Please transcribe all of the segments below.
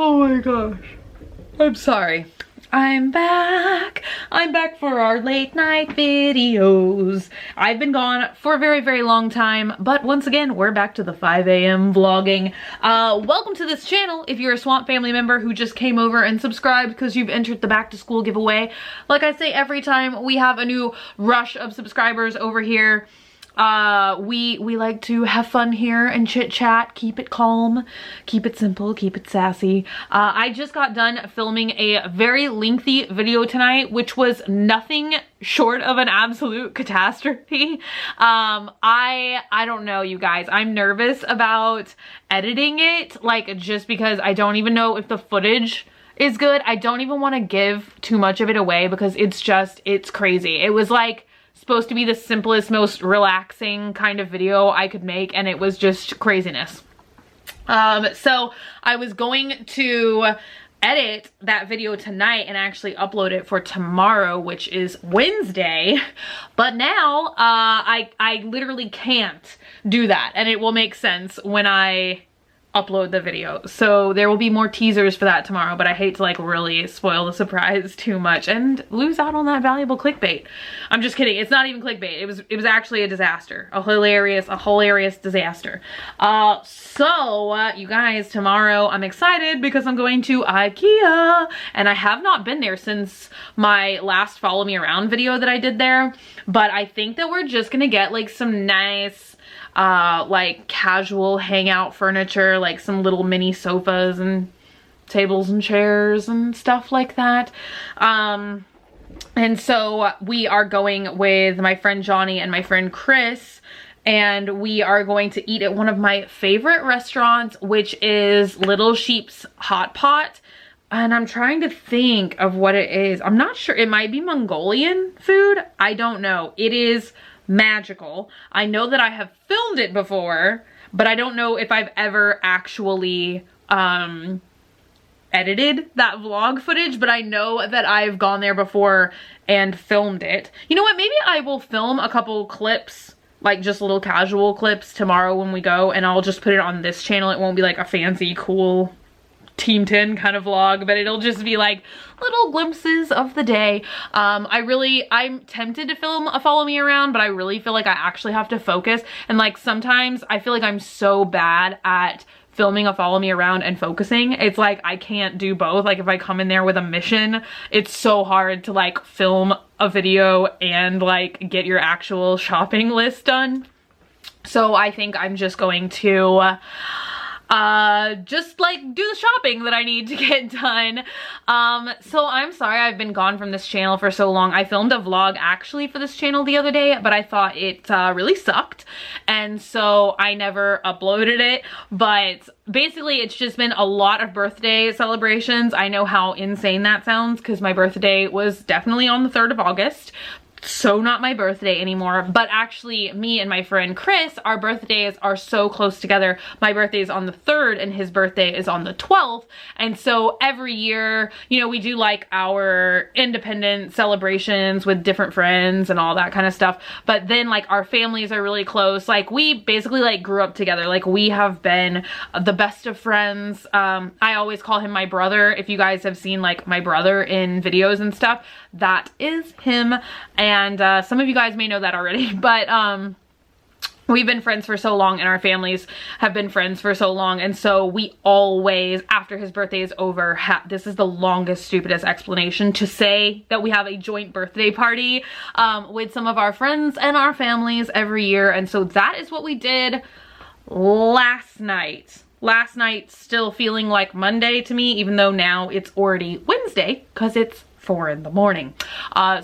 Oh my gosh. I'm sorry. I'm back. I'm back for our late night videos. I've been gone for a very, very long time, but once again, we're back to the 5 a.m. vlogging. Welcome to this channel if you're a Swamp family member who just came over and subscribed because you've entered the back to school giveaway. Like I say every time we have a new rush of subscribers over here, we like to have fun here and chit chat, keep it calm, keep it simple, keep it sassy. I just got done filming a very lengthy video tonight, which was nothing short of an absolute catastrophe. I don't know, you guys. I'm nervous about editing it, like, just because I don't even know if the footage is good. I don't even want to give too much of it away because it's crazy. It was like supposed to be the simplest, most relaxing kind of video I could make, and it was just craziness. So I was going to edit that video tonight and actually upload it for tomorrow, which is Wednesday, but now I literally can't do that, and it will make sense when I upload the video. So there will be more teasers for that tomorrow, but I hate to like really spoil the surprise too much and lose out on that valuable clickbait. I'm just kidding. It's not even clickbait. It was actually a disaster. A hilarious disaster. So you guys, tomorrow I'm excited because I'm going to Ikea, and I have not been there since my last follow me around video that I did there, but I think that we're just gonna get like some nice like casual hangout furniture, like some little mini sofas and tables and chairs and stuff like that. And so we are going with my friend Johnny and my friend Chris, and we are going to eat at one of my favorite restaurants, which is Little Sheep's Hot Pot. And I'm trying to think of what it is. I'm not sure. It might be Mongolian food. I don't know. It is magical. I know that I have filmed it before, but I don't know if I've ever actually edited that vlog footage, but I know that I've gone there before and filmed it. You know what? Maybe I will film a couple clips, like just little casual clips tomorrow when we go, and I'll just put it on this channel. It won't be like a fancy, cool Team 10 kind of vlog, but it'll just be like little glimpses of the day. I'm tempted to film a follow me around, but I really feel like I actually have to focus, and like sometimes I feel like I'm so bad at filming a follow me around and focusing. It's like I can't do both. Like if I come in there with a mission, it's so hard to like film a video and like get your actual shopping list done. So I think I'm just going to just like do the shopping that I need to get done. So I'm sorry I've been gone from this channel for so long. I filmed a vlog actually for this channel the other day, but I thought it really sucked, and so I never uploaded it. But basically it's just been a lot of birthday celebrations. I know how insane that sounds because my birthday was definitely on the 3rd of August. So not my birthday anymore, but actually me and my friend Chris, our birthdays are so close together. My birthday is on the 3rd and his birthday is on the 12th, and so every year, you know, we do like our independent celebrations with different friends and all that kind of stuff, but then like our families are really close. Like we basically like grew up together. Like we have been the best of friends. I always call him my brother. If you guys have seen like my brother in videos and stuff, that is him. And some of you guys may know that already, but we've been friends for so long, and our families have been friends for so long, and so we always, after his birthday is over, this is the longest, stupidest explanation to say that we have a joint birthday party with some of our friends and our families every year. And so that is what we did last night. Last night still feeling like Monday to me, even though now it's already Wednesday because it's 4 in the morning.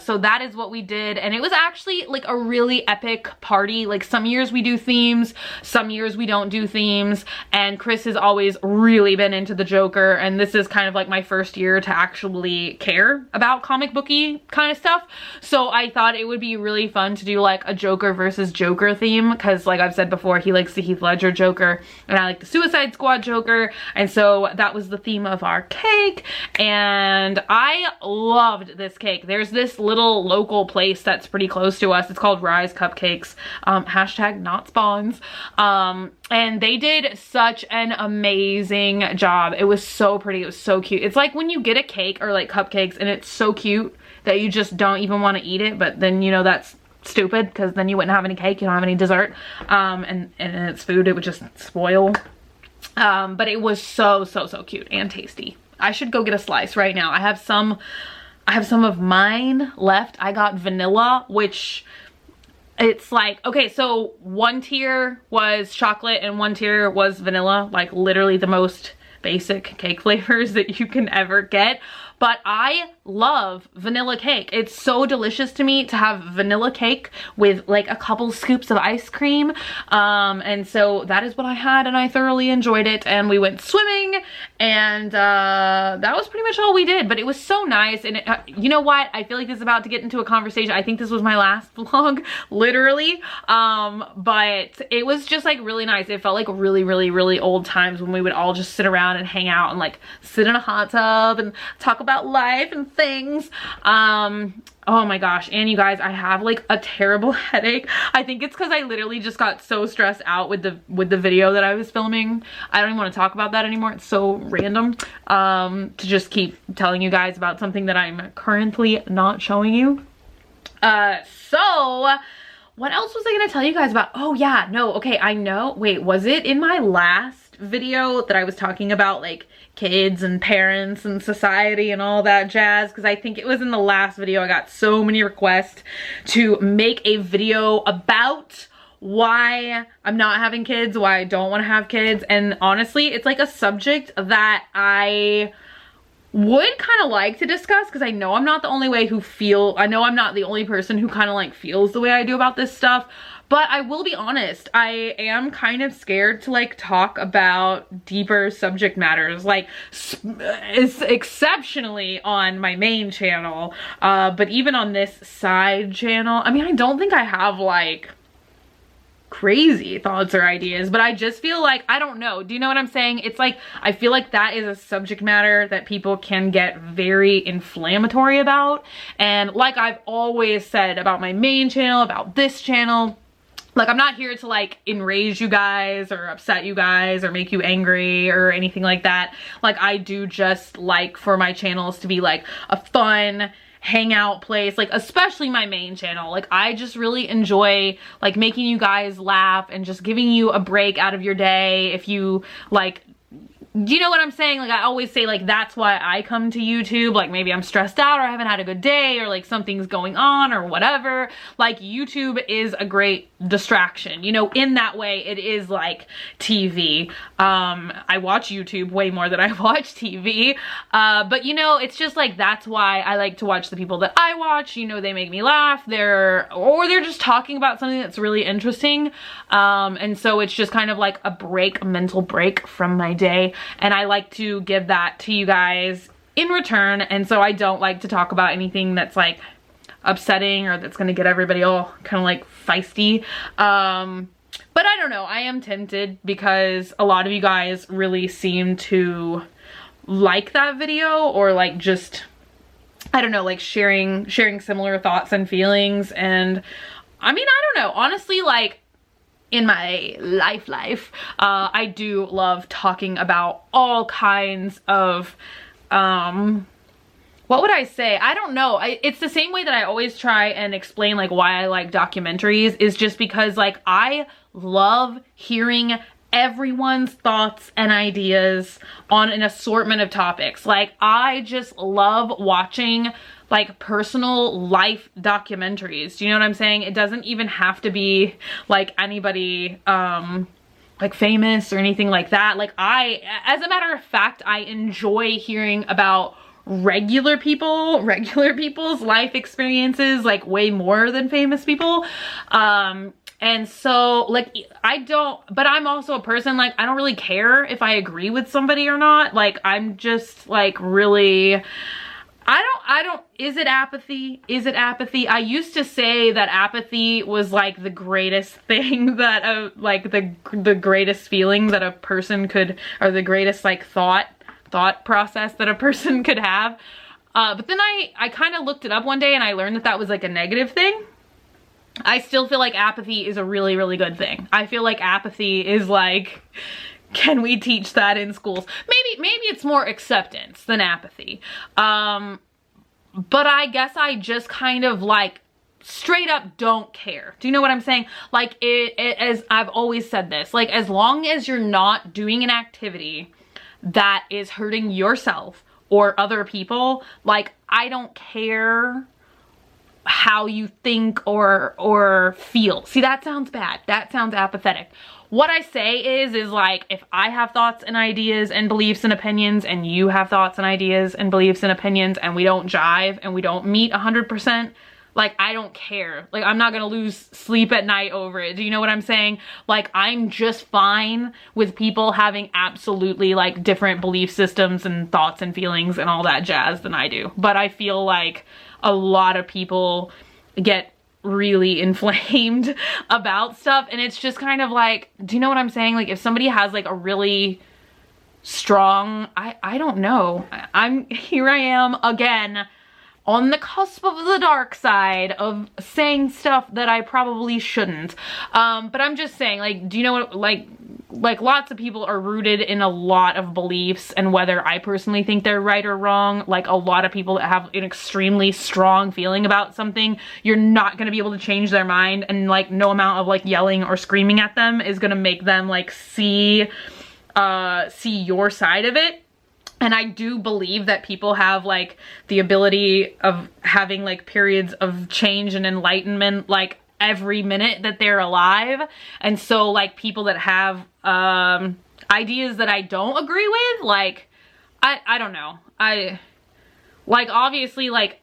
So that is what we did, and it was actually like a really epic party. Like some years we do themes, some years we don't do themes, and Chris has always really been into the Joker, and this is kind of like my first year to actually care about comic booky kind of stuff. So I thought it would be really fun to do like a Joker versus Joker theme, because like I've said before, he likes the Heath Ledger Joker and I like the Suicide Squad Joker, and so that was the theme of our cake, and I love loved this cake. There's this little local place that's pretty close to us. It's called Rise Cupcakes. Hashtag not spawns. And they did such an amazing job. It was so pretty. It was so cute. It's like when you get a cake or like cupcakes and it's so cute that you just don't even want to eat it, but then you know that's stupid because then you wouldn't have any cake, you don't have any dessert, and it's food, it would just spoil. But it was so cute and tasty. I should go get a slice right now. I have some of mine left. I got vanilla, which it's like, okay, so one tier was chocolate and one tier was vanilla, like literally the most basic cake flavors that you can ever get. But I love vanilla cake. It's so delicious to me to have vanilla cake with like a couple scoops of ice cream. And so that is what I had and I thoroughly enjoyed it. And we went swimming and that was pretty much all we did. But it was so nice. And you know what? I feel like this is about to get into a conversation. I think this was my last vlog, literally. But it was just like really nice. It felt like really old times when we would all just sit around and hang out and like sit in a hot tub and talk about life and things. Oh my gosh, and you guys, I have like a terrible headache. I think it's because I literally just got so stressed out with the video that I was filming. I don't even want to talk about that anymore. It's so random to just keep telling you guys about something that I'm currently not showing you. So what else was I gonna tell you guys about? Oh yeah, no, okay, I know. Wait, was it in my last video that I was talking about like kids and parents and society and all that jazz? Because I think it was in the last video. I got so many requests to make a video about why I'm not having kids, why I don't want to have kids. And honestly, it's like a subject that I would kind of like to discuss because I know I'm not the only I know I'm not the only person who kind of like feels the way I do about this stuff. But I will be honest, I am kind of scared to like talk about deeper subject matters, like it's exceptionally on my main channel, but even on this side channel, I mean, I don't think I have like crazy thoughts or ideas, but I just feel like, I don't know, do you know what I'm saying? It's like, I feel like that is a subject matter that people can get very inflammatory about. And like I've always said about my main channel, about this channel, like, I'm not here to like enrage you guys or upset you guys or make you angry or anything like that. Like, I do just like for my channels to be like a fun hangout place, like especially my main channel. Like, I just really enjoy like making you guys laugh and just giving you a break out of your day. If you like, do you know what I'm saying? Like, I always say like that's why I come to YouTube. Like, maybe I'm stressed out or I haven't had a good day or like something's going on or whatever. Like, YouTube is a great distraction, you know, in that way. It is like TV. I watch YouTube way more than I watch TV, but you know, it's just like, that's why I like to watch the people that I watch. You know, they make me laugh, they're just talking about something that's really interesting, and so it's just kind of like a break, a mental break from my day. And I like to give that to you guys in return. And so I don't like to talk about anything that's like upsetting or that's gonna get everybody all kind of like feisty. But I don't know, I am tempted because a lot of you guys really seem to like that video, or like just, I don't know, like sharing similar thoughts and feelings. And I mean, I don't know, honestly, like, in my life, I do love talking about all kinds of, what would I say? I don't know. It's the same way that I always try and explain like why I like documentaries, is just because like I love hearing everyone's thoughts and ideas on an assortment of topics. Like, I just love watching like personal life documentaries. Do you know what I'm saying? It doesn't even have to be like anybody like famous or anything like that. Like, as a matter of fact, I enjoy hearing about regular people's life experiences like way more than famous people. And so like, but I'm also a person, like, I don't really care if I agree with somebody or not. Like, I'm just like really, is it apathy? Is it apathy? I used to say that apathy was like the greatest thing that, like the greatest feeling that a person could, or the greatest like thought process that a person could have. But then I kind of looked it up one day and I learned that that was like a negative thing. I still feel like apathy is a really, really good thing. I feel like apathy is like, can we teach that in schools? Maybe it's more acceptance than apathy. But I guess I just kind of like straight up don't care. Do you know what I'm saying? Like as I've always said this, like as long as you're not doing an activity that is hurting yourself or other people, like I don't care how you think or feel. See, that sounds bad. That sounds apathetic. What I say is like, if I have thoughts and ideas and beliefs and opinions and you have thoughts and ideas and beliefs and opinions and we don't jive and we don't meet 100%, like, I don't care. Like, I'm not gonna lose sleep at night over it. Do you know what I'm saying? Like, I'm just fine with people having absolutely, like, different belief systems and thoughts and feelings and all that jazz than I do. But I feel like a lot of people get really inflamed about stuff, and it's just kind of like, do you know what I'm saying? Like, if somebody has, like, a really strong, I don't know. Here I am again, on the cusp of the dark side of saying stuff that I probably shouldn't. But I'm just saying, like, do you know what, like lots of people are rooted in a lot of beliefs, and whether I personally think they're right or wrong, like a lot of people that have an extremely strong feeling about something, you're not gonna be able to change their mind, and like no amount of like yelling or screaming at them is gonna make them like see your side of it. And I do believe that people have like the ability of having like periods of change and enlightenment like every minute that they're alive. And so like people that have ideas that I don't agree with, like I don't know. Like obviously like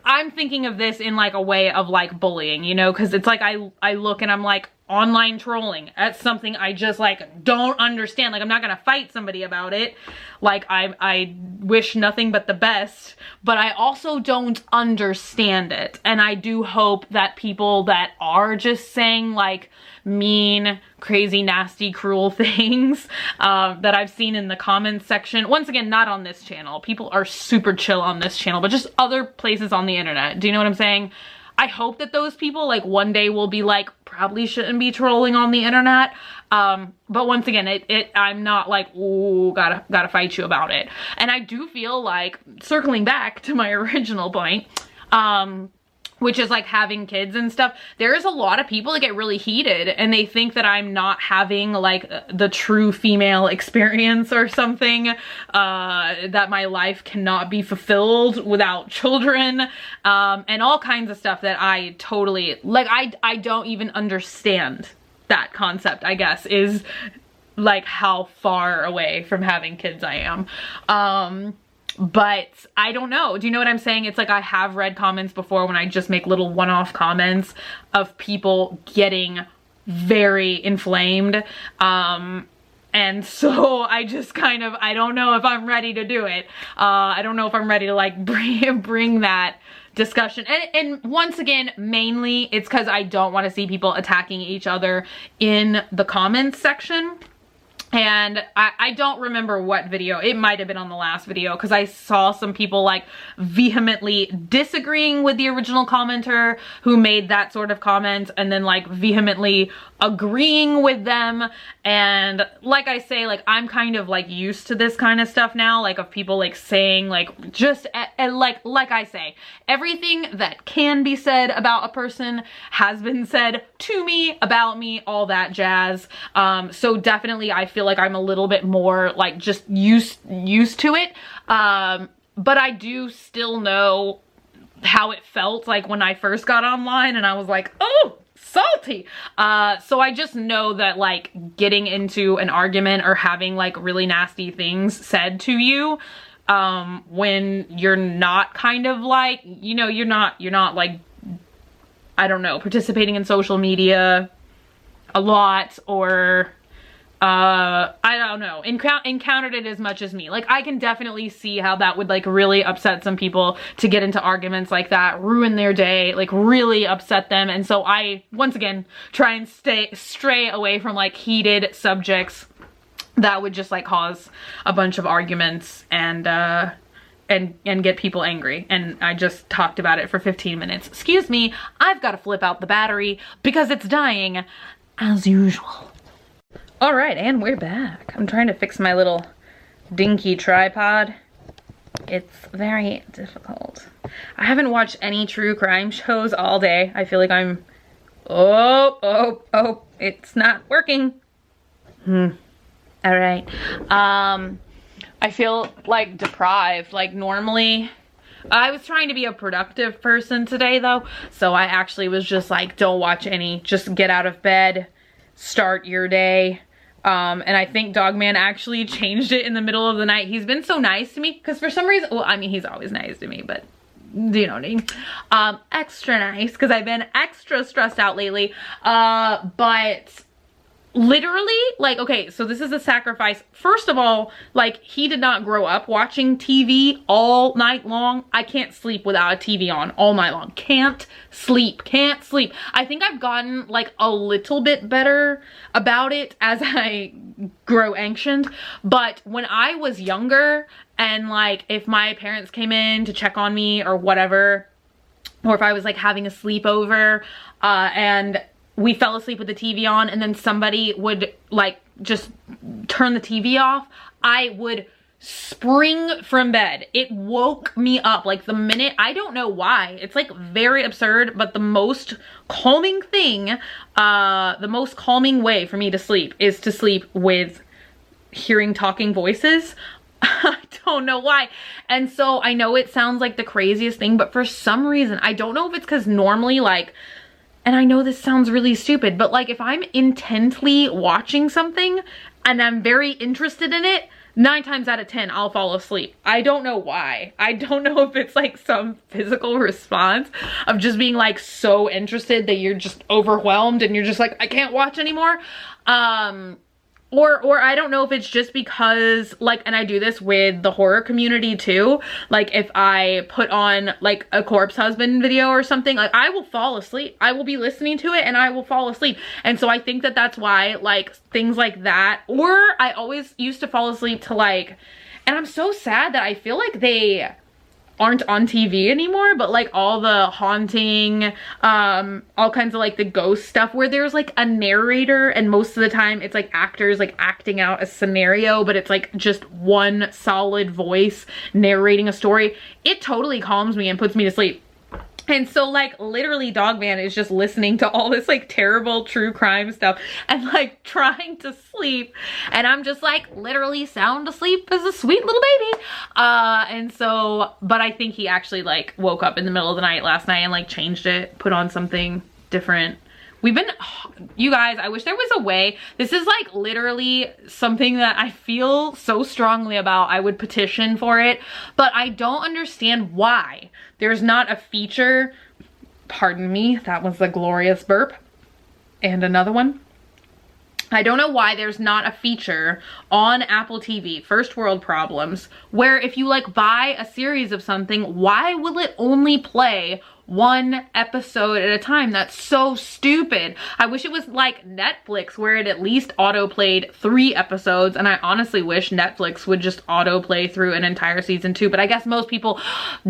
I'm thinking of this in like a way of like bullying, you know, because it's like I look and I'm like, online trolling at something I just like don't understand. Like, I'm not gonna fight somebody about it. Like, I wish nothing but the best, but I also don't understand it. And I do hope that people that are just saying like mean, crazy, nasty, cruel things that I've seen in the comments section, once again, not on this channel, people are super chill on this channel, but just other places on the internet. Do you know what I'm saying? I hope that those people like one day will be like, probably shouldn't be trolling on the internet. But once again, I'm not like, ooh, gotta fight you about it. And I do feel like, circling back to my original point, which is like having kids and stuff, there is a lot of people that get really heated and they think that I'm not having like the true female experience or something, that my life cannot be fulfilled without children, and all kinds of stuff that I totally, like, I don't even understand that concept, I guess, is like how far away from having kids I am. But I don't know. Do you know what I'm saying? It's like I have read comments before when I just make little one-off comments of people getting very inflamed. And so I just kind of, I don't know if I'm ready to do it. I don't know if I'm ready to like bring that discussion. And once again, mainly it's because I don't want to see people attacking each other in the comments section. And I don't remember what video, it might have been on the last video, because I saw some people like vehemently disagreeing with the original commenter who made that sort of comment, and then like vehemently agreeing with them. And like I say, like I'm kind of like used to this kind of stuff now, like of people like saying like just like I say, everything that can be said about a person has been said to me, about me, all that jazz. So definitely I feel like I'm a little bit more like just used to it. But I do still know how it felt like when I first got online and I was like, oh, salty. So I just know that like getting into an argument or having like really nasty things said to you, when you're not kind of like, you know, you're not like, I don't know, participating in social media a lot, or I don't know, encountered it as much as me. Like, I can definitely see how that would like really upset some people to get into arguments like that, ruin their day, like really upset them. And so I, once again, try and stray away from like heated subjects that would just like cause a bunch of arguments and and get people angry. And I just talked about it for 15 minutes. Excuse me, I've got to flip out the battery because it's dying as usual. All right, and we're back. I'm trying to fix my little dinky tripod. It's very difficult. I haven't watched any true crime shows all day. I feel like I'm, oh, it's not working. All right. I feel like deprived. Like normally, I was trying to be a productive person today though. So I actually was just like, don't watch any, just get out of bed, start your day. And I think Dogman actually changed it in the middle of the night. He's been so nice to me because for some reason, well, I mean, he's always nice to me, but you know what I mean? Extra nice because I've been extra stressed out lately. But literally, like, okay, so this is a sacrifice. First of all, like, he did not grow up watching TV all night long. I can't sleep without a TV on all night long. Can't sleep. I think I've gotten, like, a little bit better about it as I grow ancient. But when I was younger and, like, if my parents came in to check on me or whatever, or if I was, like, having a sleepover, and we fell asleep with the TV on and then somebody would like just turn the TV off, I would spring from bed. It woke me up like the minute, I don't know why. It's like very absurd, but the most calming thing, the most calming way for me to sleep is to sleep with hearing talking voices. I don't know why. And so I know it sounds like the craziest thing, but for some reason, I don't know if it's because normally like, and I know this sounds really stupid, but like if I'm intently watching something and I'm very interested in it, 9 times out of 10, I'll fall asleep. I don't know why. I don't know if it's like some physical response of just being like so interested that you're just overwhelmed and you're just like, I can't watch anymore. Or I don't know if it's just because like, and I do this with the horror community too. Like if I put on like a corpse husband video or something, like I will fall asleep. I will be listening to it and I will fall asleep. And so I think that that's why like things like that, or I always used to fall asleep to like, and I'm so sad that I feel like they aren't on TV anymore, but like all the haunting, all kinds of like the ghost stuff where there's like a narrator and most of the time it's like actors like acting out a scenario, but it's like just one solid voice narrating a story. It totally calms me and puts me to sleep. And so like literally Dogman is just listening to all this like terrible true crime stuff and like trying to sleep, and I'm just like literally sound asleep as a sweet little baby. And so, but I think he actually like woke up in the middle of the night last night and like changed it, put on something different. We've been, you guys, I wish there was a way. This is like literally something that I feel so strongly about. I would petition for it, but I don't understand why there's not a feature. Pardon me, that was a glorious burp. And another one. I don't know why there's not a feature on Apple TV, first world problems, where if you like buy a series of something, why will it only play one episode at a time? That's so stupid. I wish it was like Netflix where it at least auto-played 3 episodes, and I honestly wish Netflix would just auto-play through an entire season 2, but I guess most people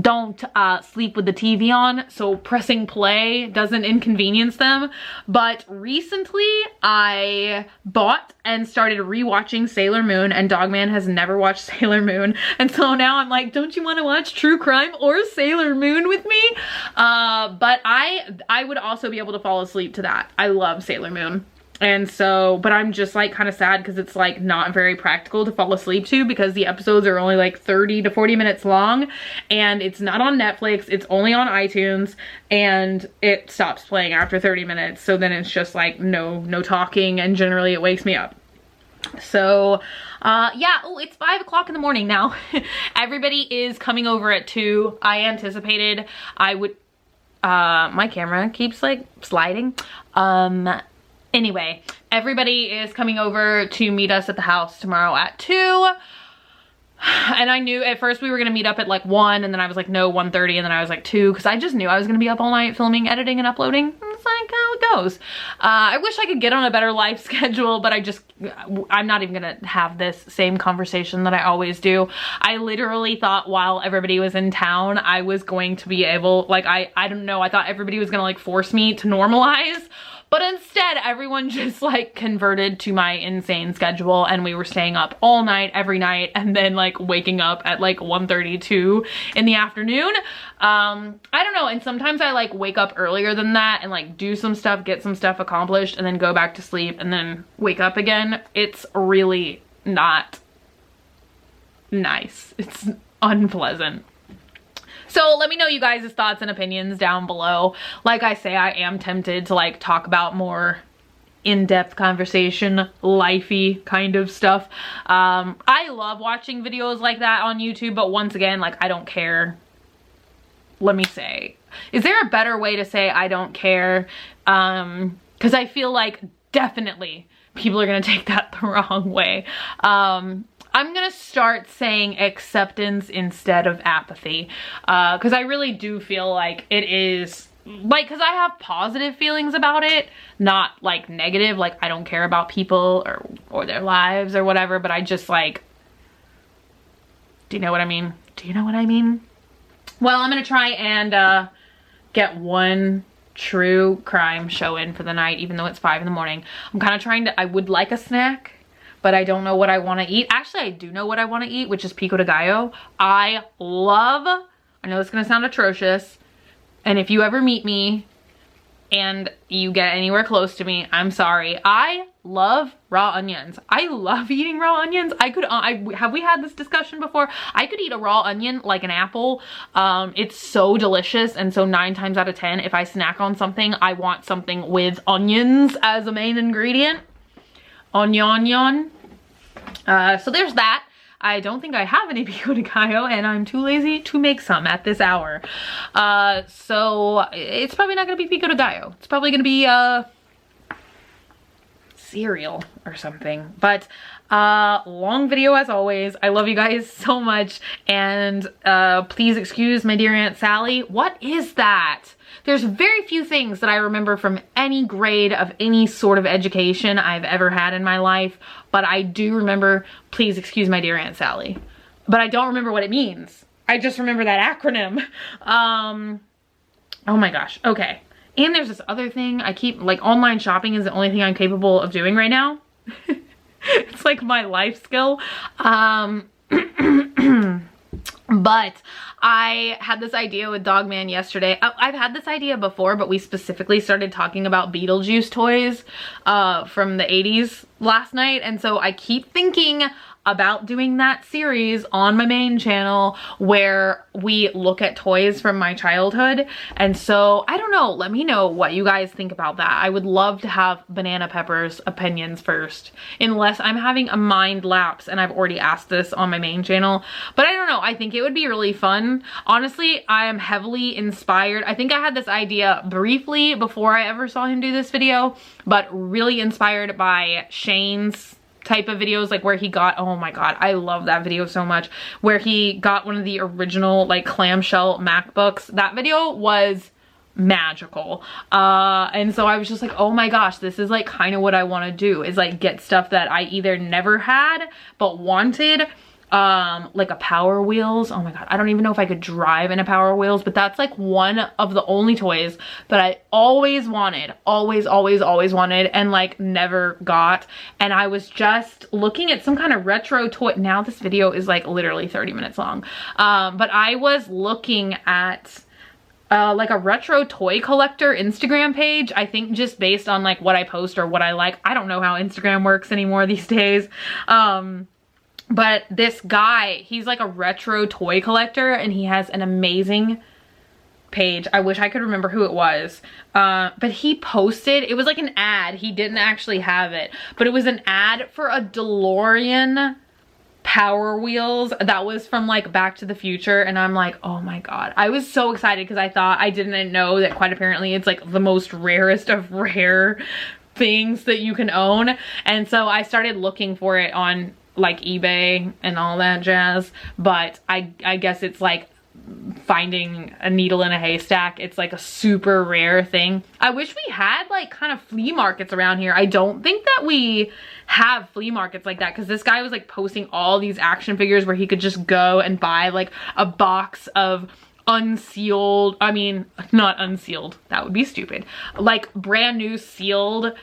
don't sleep with the TV on, so pressing play doesn't inconvenience them. But recently I bought and started rewatching Sailor Moon, and Dogman has never watched Sailor Moon, and so now I'm like, don't you want to watch true crime or Sailor Moon with me? But I would also be able to fall asleep to that. I love Sailor Moon. And so, but I'm just like kind of sad because it's like not very practical to fall asleep to because the episodes are only like 30 to 40 minutes long and it's not on Netflix. It's only on iTunes and it stops playing after 30 minutes. So then it's just like no talking, and generally it wakes me up. So yeah, oh, it's 5 o'clock in the morning now. Everybody is coming over at 2. I anticipated I would, my camera keeps like sliding. Anyway, everybody is coming over to meet us at the house tomorrow at 2. And I knew at first we were gonna meet up at like 1, and then I was like, no, 1:30, and then I was like 2, because I just knew I was gonna be up all night filming, editing, and uploading. that's like how it goes. I wish I could get on a better life schedule, but I'm not even gonna have this same conversation that I always do. I literally thought while everybody was in town, I was going to be able, like, I don't know, I thought everybody was gonna like force me to normalize. But instead, everyone just like converted to my insane schedule, and we were staying up all night, every night, and then like waking up at like 1:32 in the afternoon. I don't know, and sometimes I like wake up earlier than that and like do some stuff, get some stuff accomplished, and then go back to sleep and then wake up again. It's really not nice. It's unpleasant. So let me know you guys' thoughts and opinions down below. Like I say, I am tempted to like talk about more in-depth conversation, lifey kind of stuff. I love watching videos like that on YouTube, but once again, like, I don't care. Let me say, is there a better way to say I don't care? Because I feel like definitely people are gonna take that the wrong way. I'm gonna start saying acceptance instead of apathy, because I really do feel like it is, like, because I have positive feelings about it, not like negative, like I don't care about people or their lives or whatever, but I just like, do you know what I mean? Do you know what I mean? Well, I'm gonna try and get one true crime show in for the night, even though it's 5 in the morning. I'm kind of trying to, I would like a snack, but I don't know what I want to eat. Actually, I do know what I want to eat, which is pico de gallo. I know it's going to sound atrocious, and if you ever meet me and you get anywhere close to me, I'm sorry. I love raw onions. I love eating raw onions. Have we had this discussion before? I could eat a raw onion like an apple. It's so delicious, and so 9 times out of 10, if I snack on something, I want something with onions as a main ingredient. Onion. So there's that. I don't think I have any pico de gallo, and I'm too lazy to make some at this hour. So it's probably not gonna be pico de gallo. It's probably gonna be cereal or something. But long video as always. I love you guys so much, and please excuse my dear Aunt Sally. What is that? There's very few things that I remember from any grade of any sort of education I've ever had in my life, but I do remember, please excuse my dear Aunt Sally. But I don't remember what it means. I just remember that acronym. Oh my gosh, okay. And there's this other thing I keep, like, online shopping is the only thing I'm capable of doing right now. It's like my life skill. But I had this idea with Dogman yesterday. I've had this idea before, but we specifically started talking about Beetlejuice toys from the 80s last night. And so I keep thinking about doing that series on my main channel where we look at toys from my childhood. And so I don't know, let me know what you guys think about that. I would love to have Banana Pepper's opinions first, unless I'm having a mind lapse and I've already asked this on my main channel. But I don't know, I think it would be really fun. Honestly, I am heavily inspired. I think I had this idea briefly before I ever saw him do this video, but really inspired by Shane's type of videos, like where he got, oh my god, I love that video so much, where he got one of the original like clamshell MacBooks. That video was magical, and so I was just like, oh my gosh, this is like kind of what I want to do, is like get stuff that I either never had but wanted, like a Power Wheels. Oh my god, I don't even know if I could drive in a Power Wheels, but that's like one of the only toys that I always wanted, always wanted, and like never got. And I was just looking at some kind of retro toy. Now this video is like literally 30 minutes long, but I was looking at like a retro toy collector Instagram page, I think just based on like what I post or what I like. I don't know how Instagram works anymore these days. But this guy, he's like a retro toy collector, and he has an amazing page. I wish I could remember who it was. But he posted, it was like an ad. He didn't actually have it, but it was an ad for a DeLorean Power Wheels that was from like Back to the Future. And I'm like, oh my god. I was so excited because I didn't know that quite apparently it's like the most rarest of rare things that you can own. And so I started looking for it on like eBay and all that jazz, but I guess it's like finding a needle in a haystack. It's like a super rare thing. I wish we had like kind of flea markets around here. I don't think that we have flea markets like that, because this guy was like posting all these action figures where he could just go and buy like a box of unsealed, I mean, not unsealed, that would be stupid, like brand new sealed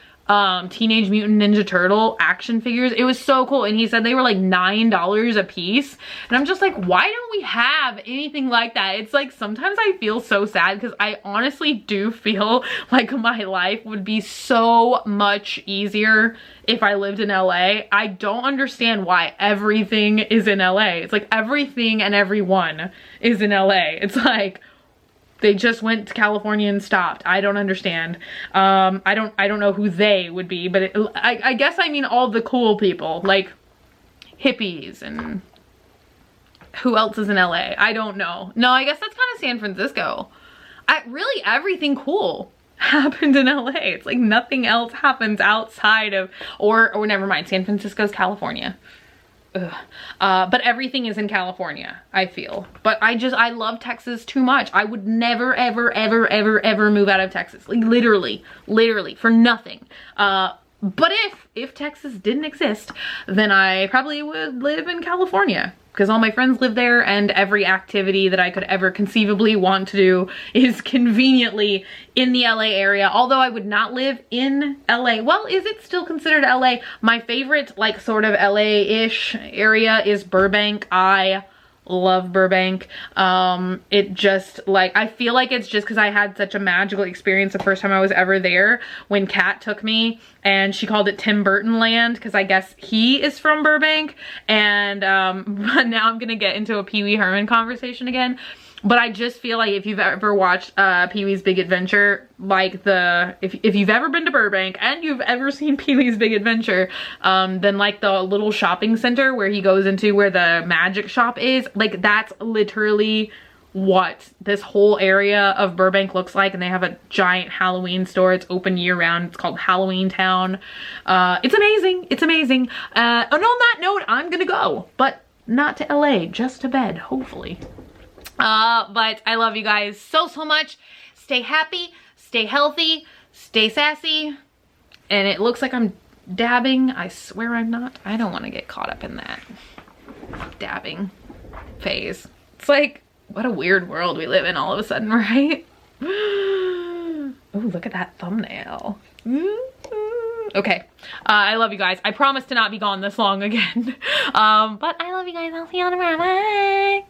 Teenage Mutant Ninja Turtle action figures. It was so cool, and he said they were like $9 a piece, and I'm just like, why don't we have anything like that? It's like sometimes I feel so sad, because I honestly do feel like my life would be so much easier if I lived in LA. I don't understand why everything is in LA. It's like everything and everyone is in LA. It's like they just went to California and stopped. I don't understand. I don't know who they would be, but I guess I mean all the cool people, like hippies, and who else is in LA? I don't know. No, I guess that's kind of San Francisco. Really everything cool happened in LA. It's like nothing else happens outside of, or never mind, San Francisco's California. Ugh. But everything is in California, I feel. But I love Texas too much. I would never, ever, ever, ever, ever move out of Texas. Like literally, for nothing. But if Texas didn't exist, then I probably would live in California, because all my friends live there, and every activity that I could ever conceivably want to do is conveniently in the LA area. Although I would not live in LA. Well, is it still considered LA? My favorite, like, sort of LA-ish area is Burbank. I love Burbank. It just, like, I feel like it's just because I had such a magical experience the first time I was ever there, when Kat took me, and she called it Tim Burton Land, because I guess he is from Burbank. And but now I'm gonna get into a Pee-wee Herman conversation again. But I just feel like if you've ever watched Pee-wee's Big Adventure, like if you've ever been to Burbank and you've ever seen Pee-wee's Big Adventure, then like the little shopping center where he goes into where the magic shop is, like that's literally what this whole area of Burbank looks like. And they have a giant Halloween store. It's open year round. It's called Halloween Town. It's amazing. It's amazing. And on that note, I'm gonna go, but not to LA, just to bed, hopefully. But I love you guys so much. Stay happy, stay healthy, stay sassy. And it looks like I'm dabbing. I swear I'm not. I don't want to get caught up in that dabbing phase. It's like, what a weird world we live in all of a sudden, right? Oh, look at that thumbnail. Okay, I love you guys. I promise to not be gone this long again. But I love you guys. I'll see you on tomorrow. Bye.